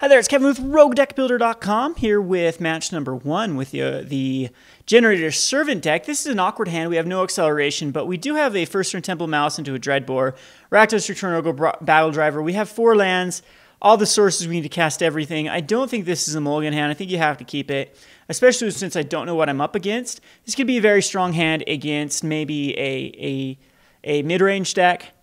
Hi there, it's Kevin with Roguedeckbuilder.com here with match number 1 with the Generator Servant deck. This is an awkward hand. We have no acceleration, but we do have a first turn Temple Mouse into a Dreadbore, Rakdos Return Ogre Battle Driver. We have 4 lands, all the sources we need to cast everything. I don't think this is a mulligan hand. I think you have to keep it, especially since I don't know what I'm up against. This could be a very strong hand against maybe a mid-range deck.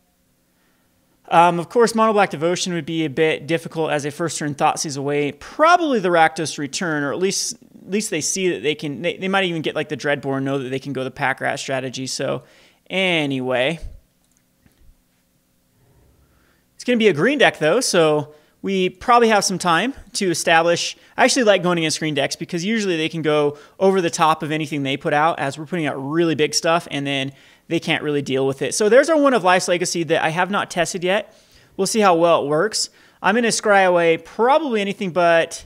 Of course, Mono Black Devotion would be a bit difficult as a first turn Thoughtseize away. Probably the Rakdos Return, or at least they see that they can. They might even get like the Dreadbore and know that they can go the Pack Rat strategy. So anyway, it's going to be a green deck though, so we probably have some time to establish. I actually like going against green decks because usually they can go over the top of anything they put out, as we're putting out really big stuff, and then they can't really deal with it. So there's our one of Life's Legacy that I have not tested yet. We'll see how well it works. I'm going to scry away probably anything but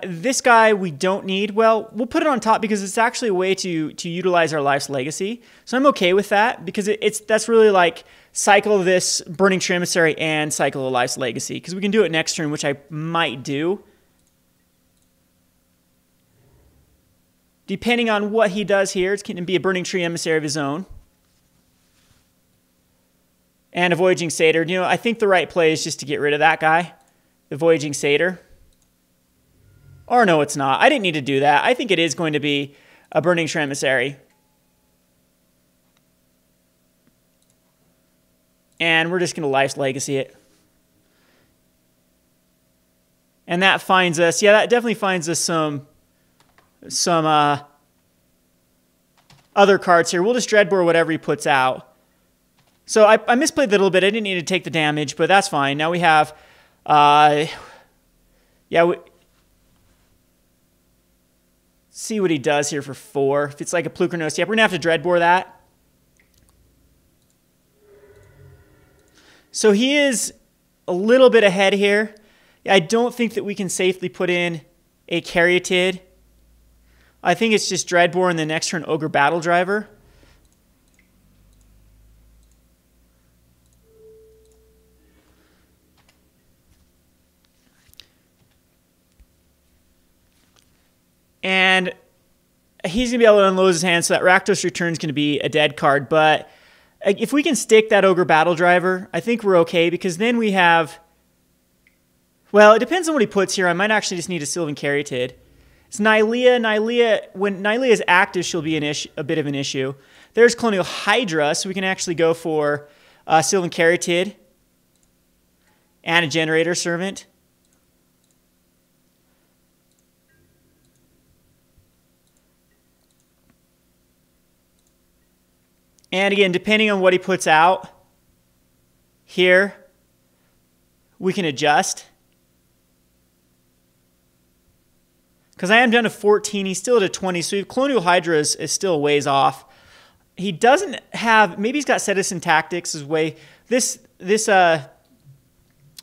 this guy we don't need. Well, we'll put it on top because it's actually a way to utilize our Life's Legacy. So I'm okay with that because that's really like cycle this Burning Tree Emissary and cycle a Life's Legacy, because we can do it next turn, which I might do. Depending on what he does here, it's going to be a Burning Tree Emissary of his own. And a Voyaging Satyr. You know, I think the right play is just to get rid of that guy, the Voyaging Satyr. Or no, it's not. I didn't need to do that. I think it is going to be a Burning Tree Emissary. And we're just going to Life's Legacy it. And that finds us, yeah, that definitely finds us some other cards here. We'll just Dreadbore whatever he puts out. So I misplayed that a little bit. I didn't need to take the damage, but that's fine. Now we have, see what he does here for 4. If it's like a Plukernos, yep, we're going to have to Dreadbore that. So he is a little bit ahead here. I don't think that we can safely put in a Caryatid. I think it's just Dreadbore and the next turn Ogre Battle Driver. And he's going to be able to unload his hand, so that Rakdos Return is going to be a dead card. But if we can stick that Ogre Battle Driver, I think we're okay, because then we have... Well, it depends on what he puts here. I might actually just need a Sylvan Caryatid. It's Nylea. When Nylea is active, she'll be a bit of an issue. There's Colonial Hydra, so we can actually go for Sylvan Caryatid and a Generator Servant. And again, depending on what he puts out here, we can adjust. Because I am down to 14, he's still at a 20, so Colonial Hydra is still a ways off. He doesn't have, maybe he's got Citizen Tactics as way. Nylea,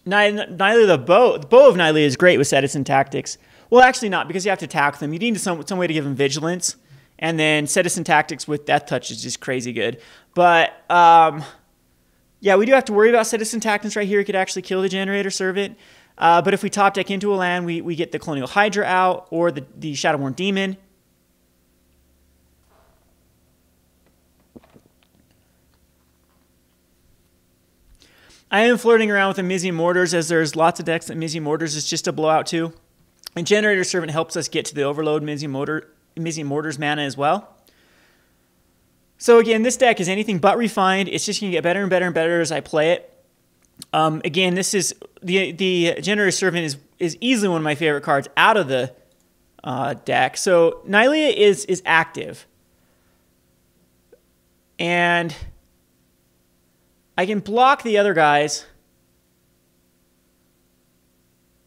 the bow of Nylea is great with Citizen Tactics. Well, actually not, because you have to attack them. You need some way to give him Vigilance. And then Citizen Tactics with Death Touch is just crazy good. But, yeah, we do have to worry about Citizen Tactics right here. He could actually kill the Generator Servant. But if we top deck into a land, we get the Colonial Hydra out or the Shadowborn Demon. I am flirting around with the Mizzy Mortars, as there's lots of decks that Mizzy Mortars is just a blowout too. And Generator Servant helps us get to the Overload Mizzy Mortars mana as well. So again, this deck is anything but refined. It's just going to get better and better and better as I play it. Again, this is the Generator Servant is easily one of my favorite cards out of the deck. So Nylea is active, and I can block the other guys.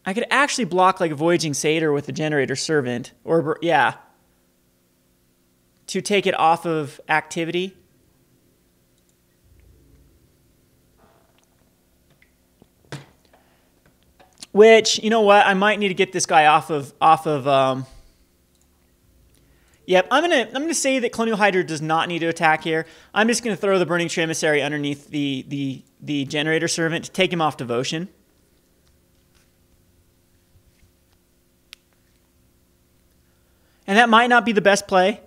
I could actually block like a Voyaging Satyr with the Generator Servant, or yeah, to take it off of activity. Which, you know what, I might need to get this guy off of yep, I'm gonna say that Colonial Hydra does not need to attack here. I'm just gonna throw the Burning Tree Emissary underneath the Generator Servant to take him off Devotion. And that might not be the best play.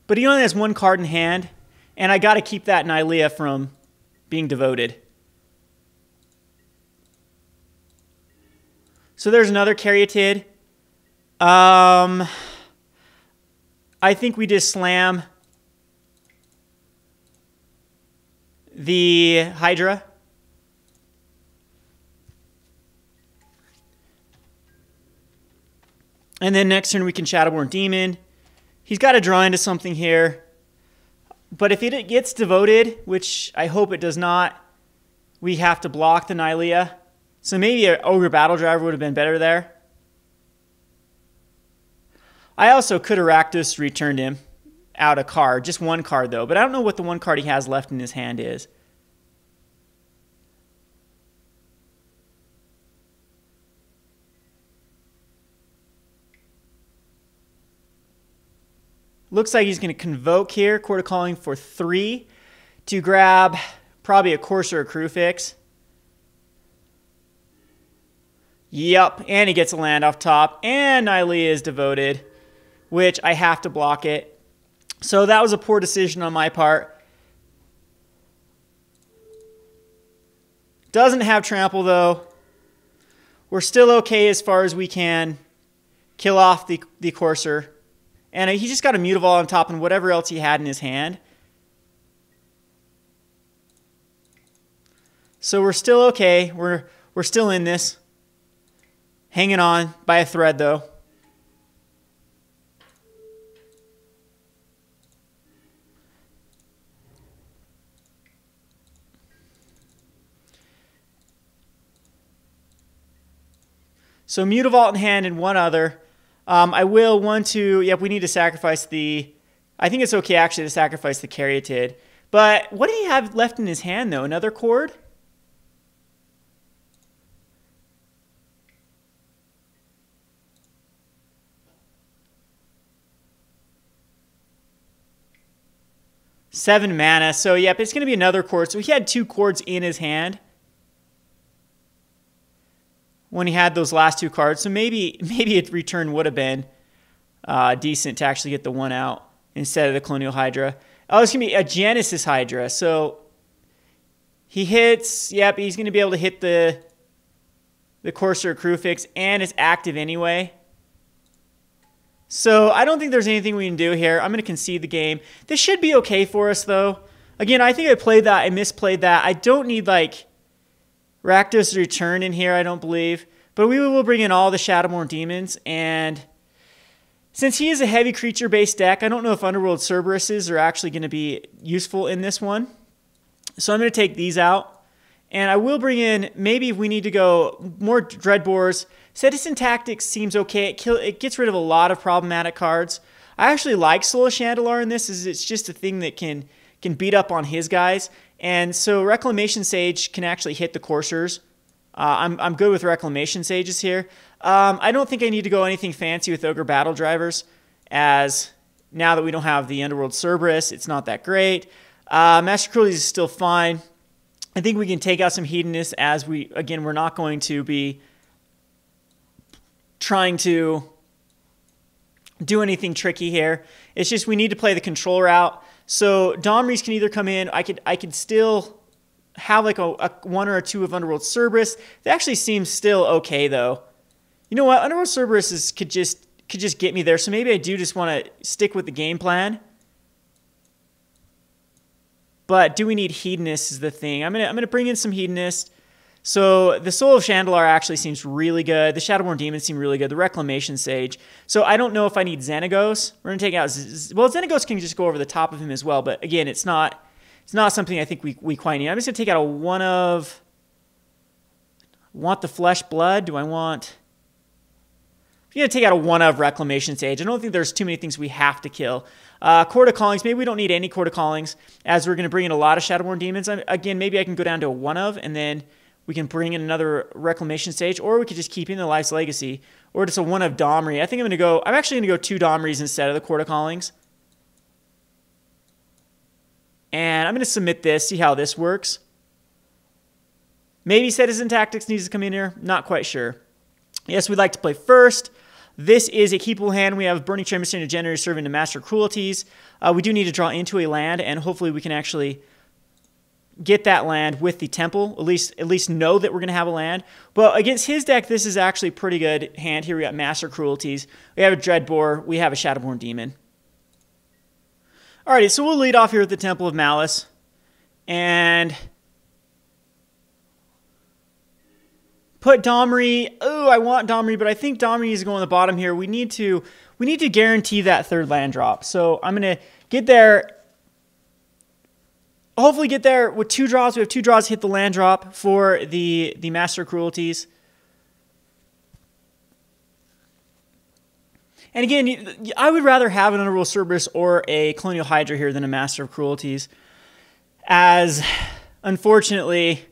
But he only has one card in hand, and I got to keep that Nylea from being devoted. So there's another Caryatid. I think we just slam the Hydra. And then next turn we can Shadowborn Demon. He's got to draw into something here. But if it gets devoted, which I hope it does not, we have to block the Nylea. So maybe an Ogre Battle Driver would have been better there. I also could have Rakdos returned him out a card. Just one card though. But I don't know what the one card he has left in his hand is. Looks like he's going to Convoke here, Court of Calling for 3 to grab probably a Courser or Crewfix. Yep, and he gets a land off top, and Nylea is devoted, which I have to block it. So that was a poor decision on my part. Doesn't have Trample though. We're still okay as far as we can kill off the Courser. And he just got a Mutavault on top and whatever else he had in his hand. So we're still okay. We're still in this. Hanging on by a thread though. So Mutavault in hand and one other. I will want to, yep, we need to sacrifice the, I think it's okay actually to sacrifice the Caryatid. But what did he have left in his hand though? Another chord? Seven mana. So yep, it's going to be another chord. So he had 2 chords in his hand when he had those last 2 cards. So maybe a return would have been decent to actually get the 1 out instead of the Colonial Hydra. Oh, it's going to be a Genesis Hydra. So he hits, yep, he's going to be able to hit the Courser Crewfix, and it's active anyway. So I don't think there's anything we can do here. I'm going to concede the game. This should be okay for us though. Again, I think I played that. I misplayed that. I don't need like Rakdos return in here, I don't believe. But we will bring in all the Shadowborn Demons. And since he is a heavy creature-based deck, I don't know if Underworld Cerberuses are actually going to be useful in this one. So I'm going to take these out. And I will bring in, maybe if we need to go more Dreadbores. Citizen Tactics seems okay. It gets rid of a lot of problematic cards. I actually like Soul of Chandelar in this. It's just a thing that can beat up on his guys. And so Reclamation Sage can actually hit the Coursers. I'm good with Reclamation Sages here. I don't think I need to go anything fancy with Ogre Battle Drivers, as now that we don't have the Underworld Cerberus, it's not that great. Master Cruelty is still fine. I think we can take out some Hedonists, as we're not going to be trying to do anything tricky here. It's just we need to play the control route. So Domries can either come in. I could still have like a 1 or a 2 of Underworld Cerberus. That actually seems still okay though. You know what? Underworld Cerberus could just get me there. So maybe I do just want to stick with the game plan. But do we need Hedonists is the thing. I'm gonna bring in some Hedonists. So the Soul of Chandelar actually seems really good. The Shadowborn Demons seem really good. The Reclamation Sage. So I don't know if I need Xenagos. We're going to take out... Well, Xenagos can just go over the top of him as well. But again, it's not something I think we quite need. I'm just going to take out a 1 of... Want the Flesh Blood? Do I want... I'm going to take out a 1 of Reclamation Sage. I don't think there's too many things we have to kill. Court of Callings. Maybe we don't need any Court of Callings, as we're going to bring in a lot of Shadowborn Demons. Again, maybe I can go down to a 1 of, and then... we can bring in another Reclamation Stage, or we could just keep in the Life's Legacy, or just a 1 of Domri. I think I'm actually going to go 2 Domries instead of the Court of Callings. And I'm going to submit this, see how this works. Maybe Citizen Tactics needs to come in here. Not quite sure. Yes, we'd like to play first. This is a keepable hand. We have Burning Tremor and a Generator Servant to Master Cruelties. We do need to draw into a land, and hopefully we can actually get that land with the Temple. At least know that we're going to have a land. But against his deck, this is actually a pretty good hand. Here we got Master Cruelties. We have a Dreadbore. We have a Shadowborn Demon. Alrighty, so we'll lead off here with the Temple of Malice. And put Domri. Oh, I want Domri, but I think Domri is going on the bottom here. We need to guarantee that third land drop. So I'm going to get there. Hopefully get there with 2 draws. We have 2 draws, hit the land drop for the Master Cruelties. And again, I would rather have an Underworld Cerberus or a Colonial Hydra here than a Master of Cruelties. As, unfortunately,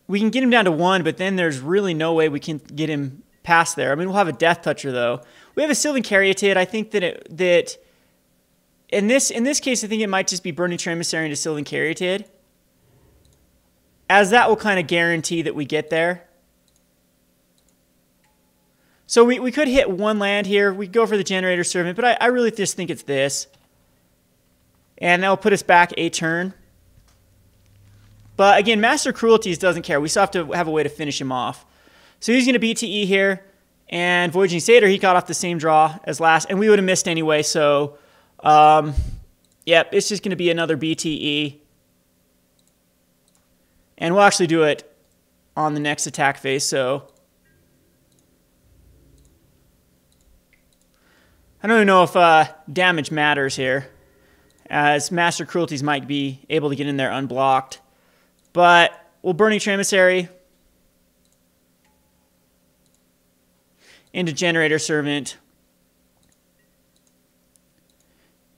we can get him down to 1, but then there's really no way we can get him past there. I mean, we'll have a Death Toucher, though. We have a Sylvan Caryatid. I think that in this case, I think it might just be Burning Tremissary into Sylvan Caryatid, as that will kind of guarantee that we get there. So we could hit 1 land here. We could go for the Generator Servant, but I really just think it's this. And that'll put us back a turn. But again, Master Cruelties doesn't care. We still have to have a way to finish him off. So he's going to BTE here. And Voyaging Satyr, he got off the same draw as last. And we would have missed anyway. So, yep, it's just going to be another BTE. And we'll actually do it on the next attack phase. So I don't even know if damage matters here, as Master Cruelties might be able to get in there unblocked. But we'll Burning Tremissary into Generator Servant.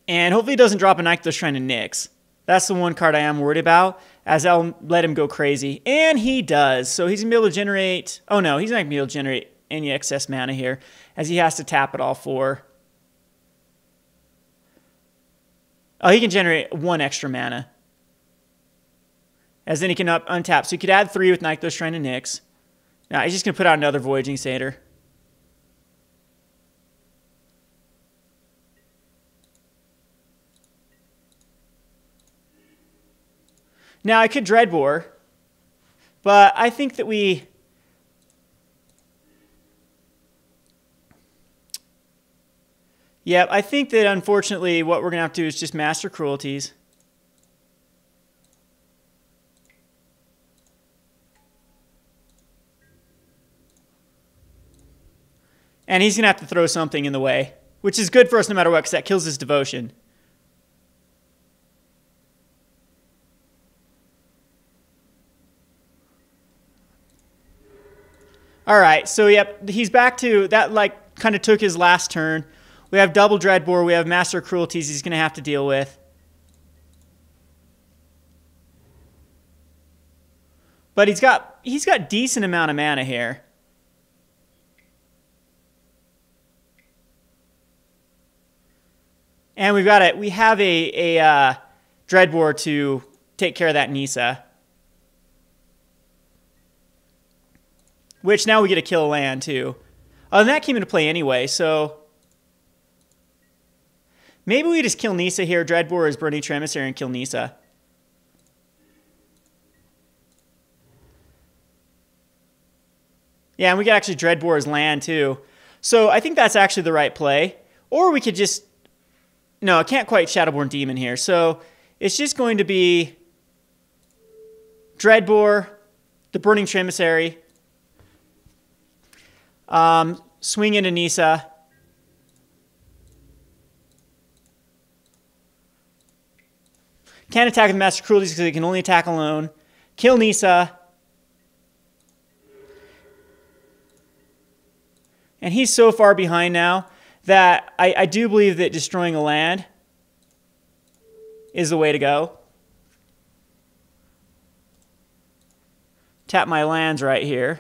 And hopefully he doesn't drop a Nykthos Shrine to Nyx. That's the one card I am worried about, as that'll let him go crazy. And he does. So he's going to be able to generate... Oh no, he's not going to be able to generate any excess mana here, as he has to tap it all for... Oh, he can generate 1 extra mana. As then he can untap. So he could add 3 with Nykthos Shrine to Nyx. Now he's just going to put out another Voyaging Satyr. Now I could Dreadbore, but I think that we... Yeah, I think that unfortunately what we're going to have to do is just Master Cruelties. And he's going to have to throw something in the way, which is good for us no matter what, because that kills his Devotion. All right, so yep, he's back to that, like, kind of took his last turn. We have double Dreadbore. We have Master Cruelties he's going to have to deal with. But he's got decent amount of mana here. And we have a Dreadbore to take care of that Nissa. Which now we get to kill a land too. Oh, and that came into play anyway, so... Maybe we just kill Nissa here. Dreadbore is Burning Tremissary and kill Nissa. Yeah, and we can actually Dreadbore his land too. So I think that's actually the right play. Or we could just... No, I can't quite Shadowborn Demon here. So it's just going to be Dreadbore, the Burning Tremissary, swing into Nissa. Can't attack with Master Cruelties because he can only attack alone. Kill Nissa. And he's so far behind now that I do believe that destroying a land is the way to go. Tap my lands right here.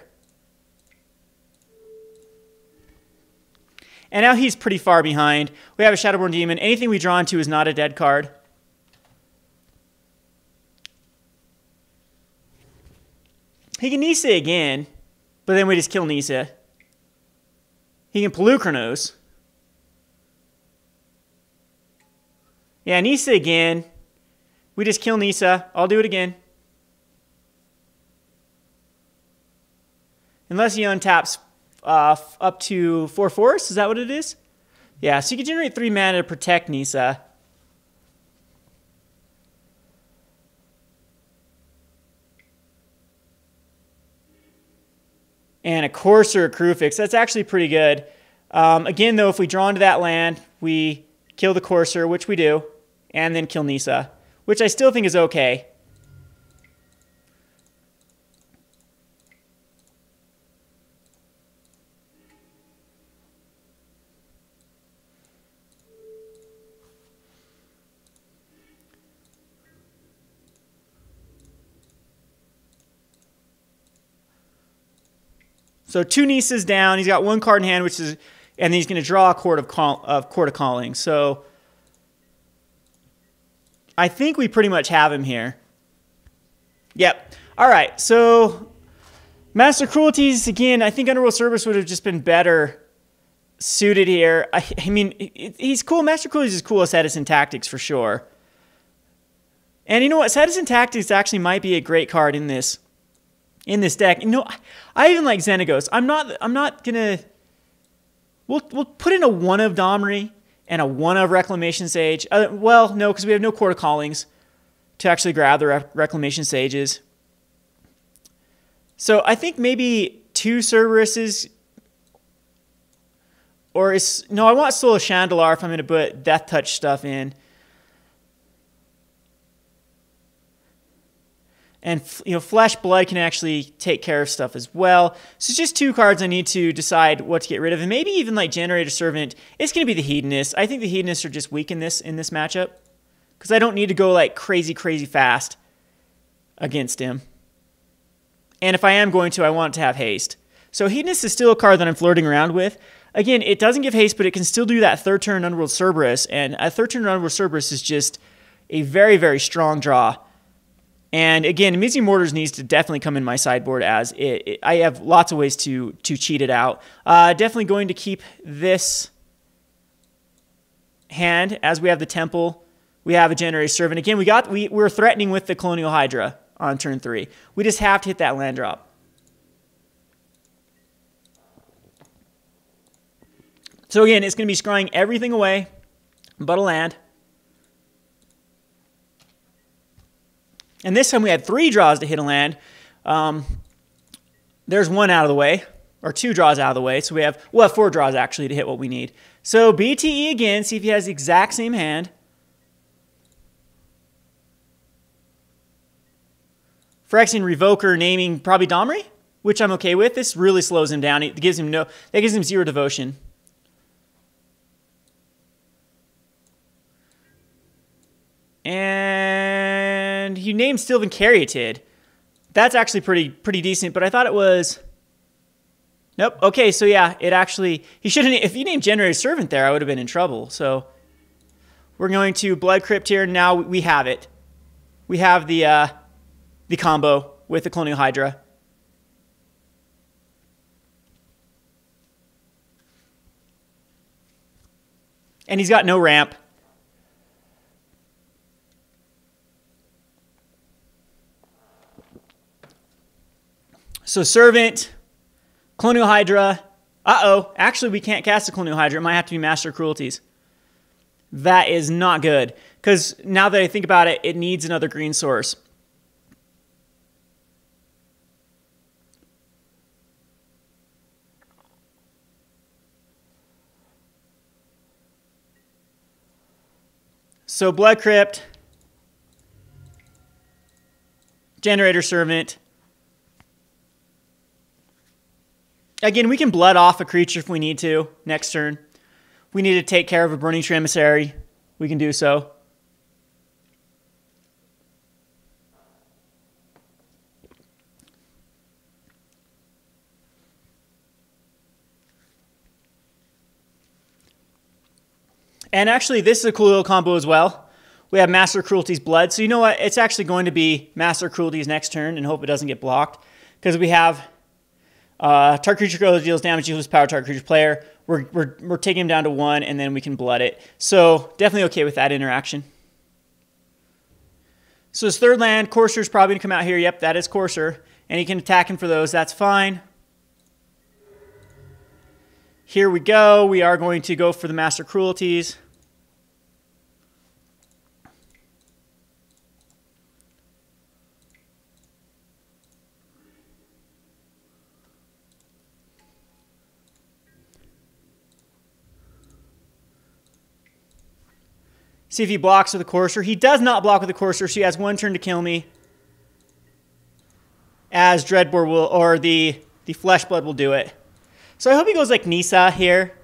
And now he's pretty far behind. We have a Shadowborn Demon. Anything we draw into is not a dead card. He can Nissa again, but then we just kill Nissa. He can Pelucranos. Yeah, Nisa again. We just kill Nisa. I'll do it again. Unless he untaps up to 4 forests. Is that what it is? Yeah, so you can generate 3 mana to protect Nisa. And a Courser, a Crewfix. That's actually pretty good. Again, though, if we draw into that land, we kill the Courser, which we do, and then kill Nisa, which I still think is okay. So 2 Nisas down. He's got 1 card in hand, which is, and then he's going to draw a Court of Calling. So I think we pretty much have him here. Yep. All right. So Master Cruelties again. I think Underworld Cerberus would have just been better suited here. I mean, he's cool. Master Cruelties is cool as Edison Tactics for sure. And you know what? Edison Tactics actually might be a great card in this deck. You know, I even like Xenagos. I'm not gonna. We'll put in a 1 of Domri and a 1 of Reclamation Sage. Well, no, because we have no Court of Callings to actually grab the Reclamation Sages. So I think maybe 2 Cerberuses. Or no, I want Soul of Chandalar if I'm going to put Death Touch stuff in. And, you know, Flesh Blood can actually take care of stuff as well. So it's just 2 cards I need to decide what to get rid of. And maybe even like Generator Servant. It's going to be the Hedonists. I think the Hedonists are just weak in this matchup. Because I don't need to go like crazy fast against him. And if I am going to, I want to have haste. So Hedonist is still a card that I'm flirting around with. Again, it doesn't give haste, but it can still do that 3rd turn Underworld Cerberus. And a 3rd turn Underworld Cerberus is just a very strong draw. And again, Mizzy Mortars needs to definitely come in my sideboard as I have lots of ways to cheat it out. Definitely going to keep this hand as we have the Temple. We have a Generator Servant. Again, we're threatening with the Colonial Hydra on turn 3. We just have to hit that land drop. So again, it's going to be scrying everything away but a land. And this time we had 3 draws to hit a land. There's 1 out of the way, or 2 draws out of the way. So we'll have 4 draws actually to hit what we need. So BTE again, see if he has the exact same hand. Phyrexian Revoker naming probably Domri, which I'm okay with. This really slows him down. That gives him 0 devotion. And he named Sylvan Caryatid. That's actually pretty decent, but I thought it was... Nope. Okay, so yeah, it actually... He shouldn't... If he named Generator Servant there, I would have been in trouble. So we're going to Blood Crypt here. Now we have it. We have the combo with the Colonial Hydra. And he's got no ramp. So Servant, Colonial Hydra. Uh-oh. Actually, we can't cast the Colonial Hydra. It might have to be Master Cruelties. That is not good. Because now that I think about it, it needs another green source. So Blood Crypt, Generator Servant. Again, we can blood off a creature if we need to next turn. We need to take care of a Burning Tree Emissary. We can do so. And actually, this is a cool little combo as well. We have Master Cruelty's Blood. So you know what? It's actually going to be Master Cruelty's next turn and hope it doesn't get blocked. Because we have Target creature deals damage equals power target creature player. We're taking him down to 1, and then we can blood it. So definitely okay with that interaction. So his third land, Courser's probably going to come out here. Yep, that is Courser. And he can attack him for those. That's fine. Here we go. We are going to go for the Master Cruelties. See if he blocks with the Courser. He does not block with the Courser, so he has 1 turn to kill me. As Dreadbore will, or the Fleshblood will do it. So I hope he goes like Nissa here.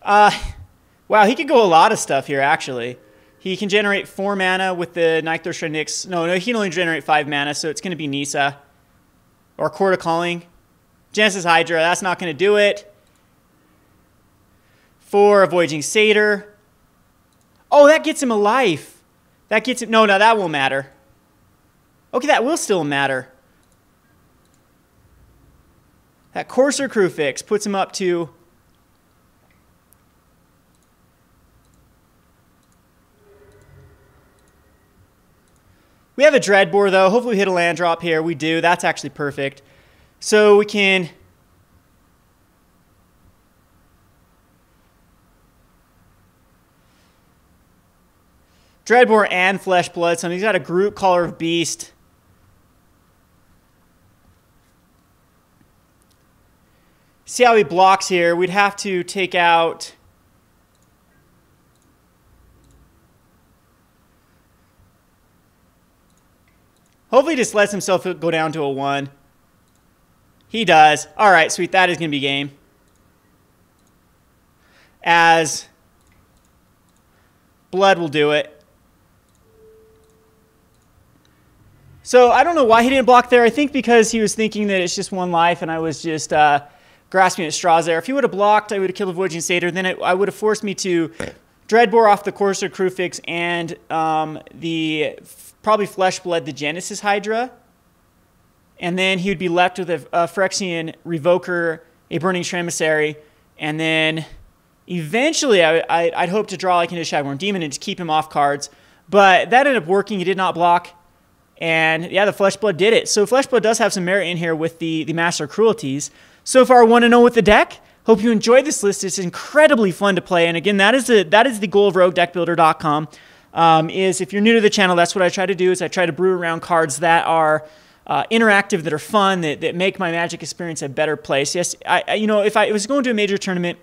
Wow, he could go a lot of stuff here, actually. He can generate 4 mana with the Nightthirst Nyx. No, he can only generate 5 mana, so it's going to be Nissa. Or Court of Calling. Genesis Hydra, that's not going to do it. 4, a Voyaging Satyr. Oh, that gets him a life. That gets him... No, that won't matter. Okay, that will still matter. That Courser Crewfix puts him up to... We have a Dreadbore, though. Hopefully we hit a land drop here. We do. That's actually perfect. So we can... Dreadbore and Fleshblood. So he's got a Groot, Caller of Beast. See how he blocks here. We'd have to take out... Hopefully he just lets himself go down to a 1. He does. All right, sweet. That is going to be game. As Blood will do it. So I don't know why he didn't block there. I think because he was thinking that it's just 1 life, and I was just grasping at straws there. If he would have blocked, I would have killed the Voyaging Satyr. Then I would have forced me to Dreadbore off the Courser Crewfix and the probably Fleshblood, the Genesis Hydra. And then he would be left with a Phyrexian Revoker, a Burning Emissary, and then eventually I'd hope to draw like into Shadowborn Demon and just keep him off cards. But that ended up working. He did not block. And yeah, the Fleshblood did it. So Fleshblood does have some merit in here with the Master Cruelties. So far, 1-0 with the deck. Hope you enjoyed this list. It's incredibly fun to play. And again, that is the goal of Roguedeckbuilder.com. Is if you're new to the channel, that's what I try to do. Is I try to brew around cards that are interactive, that are fun, that make my Magic experience a better place. Yes, if I was going to a major tournament,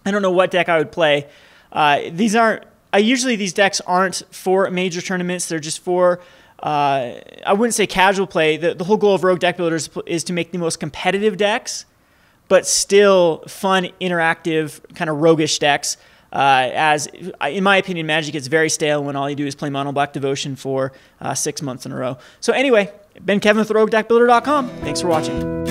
I don't know what deck I would play. Usually these decks aren't for major tournaments. They're just for I wouldn't say casual play. The whole goal of Roguedeckbuilder is to make the most competitive decks, but still fun, interactive, kind of roguish decks. As in my opinion, Magic gets very stale when all you do is play Mono Black Devotion for 6 months in a row. So anyway, been Kevin with Roguedeckbuilder.com. Thanks for watching.